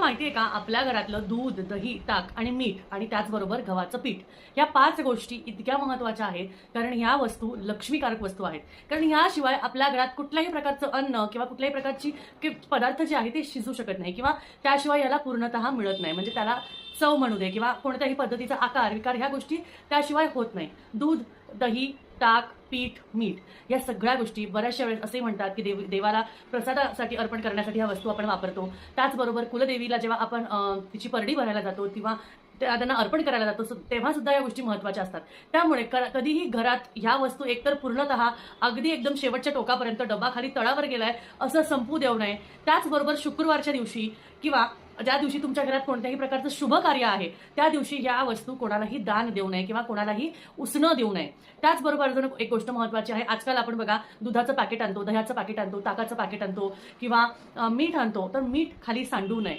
माहिती आहे का, आपल्या घरातलं दूध, दही, ताक आणि मीठ आणि त्याचबरोबर गव्हाचं पीठ, या 5 गोष्टी इतक्या महत्त्वाच्या आहेत, कारण ह्या वस्तू लक्ष्मीकारक वस्तू आहेत. कारण ह्याशिवाय आपल्या घरात कुठल्याही प्रकारचं अन्न किंवा कुठल्याही प्रकारची पदार्थ जे आहे ते शिजू शकत नाही किंवा त्याशिवाय याला पूर्णतः मिळत नाही. म्हणजे त्याला चव म्हणू दे किंवा कोणत्याही पद्धतीचा आकार विकार ह्या गोष्टी त्याशिवाय होत नाही. दूध, दही, ताक, पीठ, मीठ या सगळ्या गोष्टी बऱ्याचशा वेळेस असे म्हणतात की देवाला प्रसादासाठी अर्पण करण्यासाठी ह्या वस्तू आपण वापरतो. त्याचबरोबर कुलदेवीला जेव्हा आपण तिची परडी भरायला जातो किंवा त्यांना अर्पण करायला जातो तेव्हा सुद्धा या गोष्टी महत्त्वाच्या असतात. त्यामुळे कधीही घरात ह्या वस्तू एकतर पूर्णतः अगदी एकदम शेवटच्या टोकापर्यंत डबा खाली तळावर गेलाय असं संपू देऊ नये. त्याचबरोबर शुक्रवारच्या दिवशी किंवा ज्या दिवशी तुमच्या घरात कोणत्याही प्रकारचं शुभ कार्य आहे त्या दिवशी या वस्तू कोणालाही दान देऊ नये किंवा कोणालाही उसणं देऊ नये. त्याचबरोबर अजून एक गोष्ट महत्त्वाची आहे. आजकाल आपण बघा दुधाचं पॅकेट आणतो, दह्याचं पॅकेट आणतो, ताकाचं पॅकेट आणतो किंवा मीठ आणतो, तर मीठ खाली सांडू नये.